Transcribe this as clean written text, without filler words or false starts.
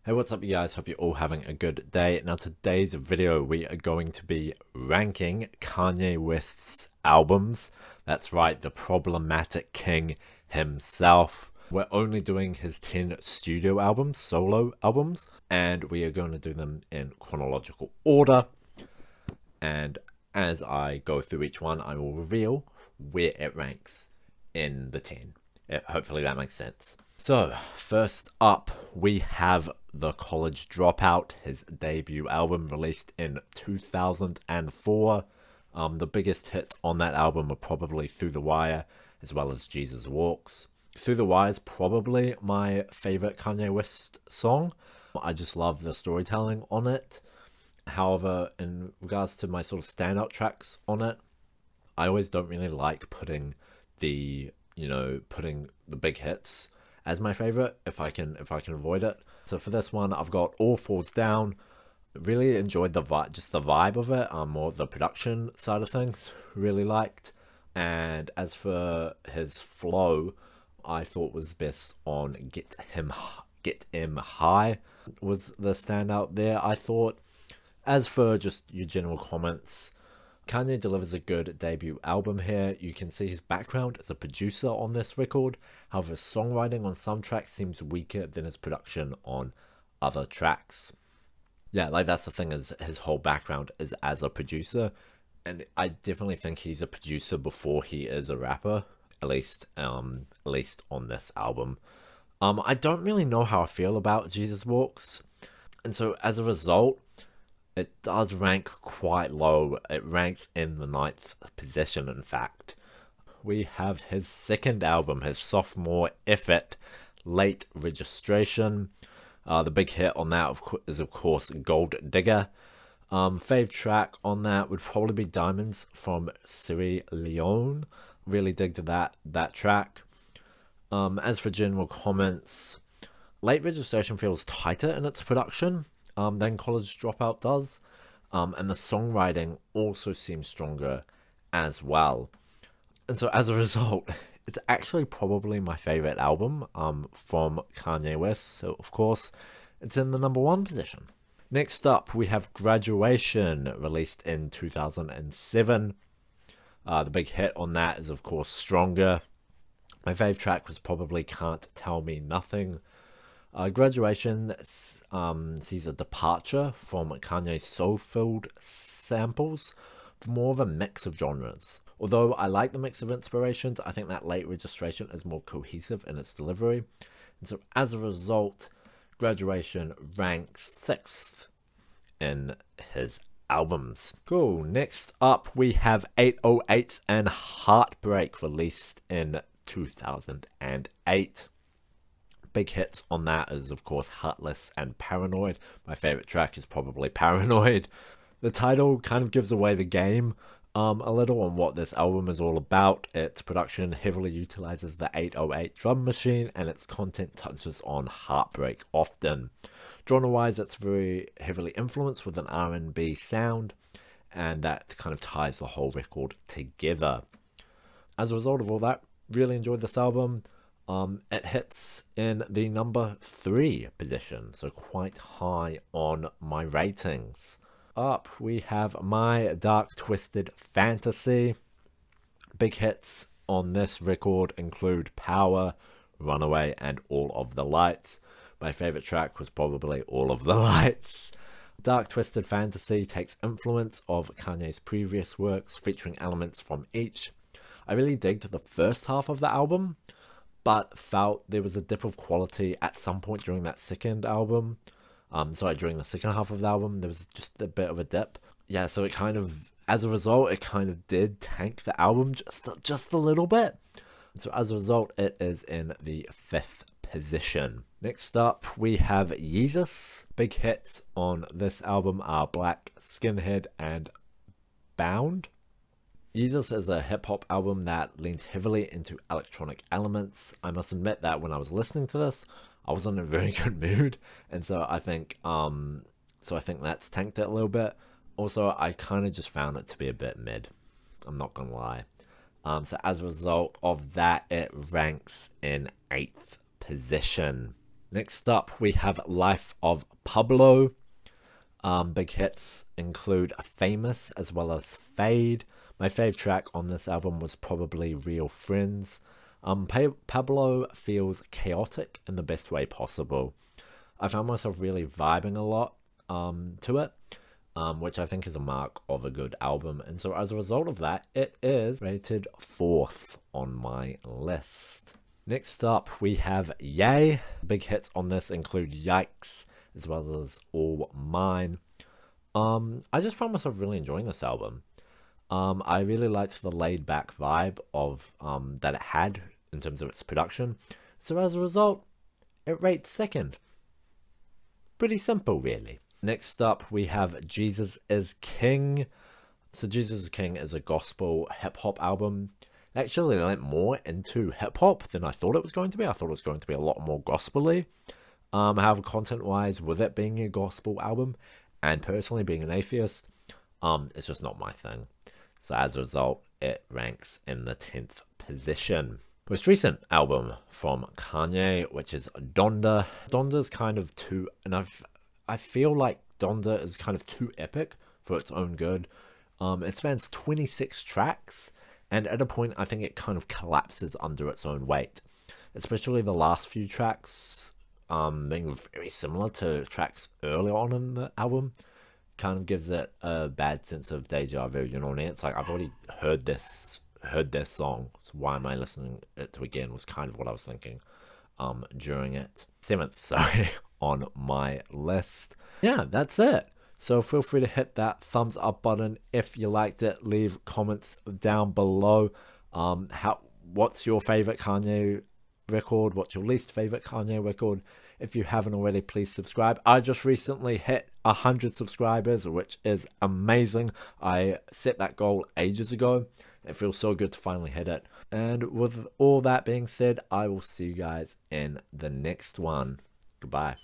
Hey, what's up you guys? Hope you're all having a good day. Now today's video we are going to be ranking Kanye West's albums. That's right, the problematic king himself. We're only doing his 10 studio albums, solo albums, and we are going to do them in chronological order. And as I go through each one, I will reveal where it ranks in the 10. Hopefully that makes sense. So, first up, we have The College Dropout, his debut album released in 2004. The biggest hits on that album are probably Through the Wire, as well as Jesus Walks. Through the Wire is probably my favorite Kanye West song. I just love the storytelling on it. However, in regards to my sort of standout tracks on it, I always don't really like putting putting the big hits as my favorite if I can avoid it. So for this one, I've got All Falls Down. Really enjoyed the vibe of it, more the production side of things. Really liked. And as for his flow, I thought was best on Get Him High was the standout there. I thought. As for just your general comments, Kanye delivers a good debut album here. You can see his background as a producer on this record. However, his songwriting on some tracks seems weaker than his production on other tracks. Yeah, like that's the thing, is his whole background is as a producer, and I definitely think he's a producer before he is a rapper. At least on this album. I don't really know how I feel about Jesus Walks, and so as a result, it does rank quite low. It ranks in the 9th position, in fact. We have his second album, his sophomore effort, Late Registration. The big hit on that is, of course, Gold Digger. Fave track on that would probably be Diamonds from Sierra Leone. Really dig to that track. As for general comments, Late Registration feels tighter in its production than College Dropout does, and the songwriting also seems stronger as well. And so as a result, it's actually probably my favorite album from Kanye West. So of course, it's in the number 1 position. Next up, we have Graduation, released in 2007. The big hit on that is of course Stronger. My fave track was probably Can't Tell Me Nothing. Graduation sees a departure from Kanye's soul-filled samples for more of a mix of genres. Although I like the mix of inspirations, I think that Late Registration is more cohesive in its delivery. And so as a result, Graduation ranks 6th in his albums. Cool. Next up, we have 808 and Heartbreak, released in 2008. Big hits on that is, of course, Heartless and Paranoid. My favorite track is probably Paranoid. The title kind of gives away the game a little on what this album is all about. Its production heavily utilizes the 808 drum machine, and its content touches on heartbreak often. Genre-wise, it's very heavily influenced with an R&B sound, and that kind of ties the whole record together. As a result of all that, really enjoyed this album. It hits in the number 3 position, so quite high on my ratings. Up, we have My Dark Twisted Fantasy. Big hits on this record include Power, Runaway, and All of the Lights. My favorite track was probably All of the Lights. Dark Twisted Fantasy takes influence of Kanye's previous works, featuring elements from each. I really digged the first half of the album, but felt there was a dip of quality at some point during that second album. During the second half of the album, there was just a bit of a dip. Yeah, so it kind of, as a result, it kind of did tank the album just a little bit. So as a result, it is in the 5th position. Next up, we have Yeezus. Big hits on this album are Black Skinhead and Bound. Yeezus is a hip-hop album that leans heavily into electronic elements. I must admit that when I was listening to this, I was in a very good mood, and so I think that's tanked it a little bit. Also, I kind of just found it to be a bit mid. I'm not gonna lie. So as a result of that, it ranks in 8th position. Next up, we have Life of Pablo. Big hits include Famous as well as Fade. My fave track on this album was probably Real Friends. Pablo feels chaotic in the best way possible. I found myself really vibing a lot to it, which I think is a mark of a good album. And so as a result of that, it is rated 4th on my list. Next up, we have Yay. Big hits on this include Yikes as well as All Mine. I just found myself really enjoying this album. I really liked the laid back vibe of that it had in terms of its production. So as a result, it rates 2nd. Pretty simple, really. Next up, we have Jesus is King. So Jesus is King is a gospel hip hop album. It actually went more into hip hop than I thought it was going to be. I thought it was going to be a lot more gospel-y. However, content-wise, with it being a gospel album, and personally being an atheist, it's just not my thing. So as a result, it ranks in the 10th position. Most recent album from Kanye, which is Donda. Donda's kind of too, and I feel like Donda is kind of too epic for its own good. It spans 26 tracks, and at a point I think it kind of collapses under its own weight. Especially the last few tracks, being very similar to tracks earlier on in the album, kind of gives it a bad sense of deja vu. You know what I mean? It's like I've already heard this song, so why am I listening it to again? Was kind of what I was thinking during it. 7th, sorry, on my list. Yeah, that's it. So feel free to hit that thumbs up button if you liked it. Leave comments down below. What's your favorite Kanye record? What's your least favorite Kanye record? If you haven't already, please subscribe. I just recently hit 100 subscribers, which is amazing. I set that goal ages ago. It feels so good to finally hit it. And with all that being said, I will see you guys in the next one. Goodbye.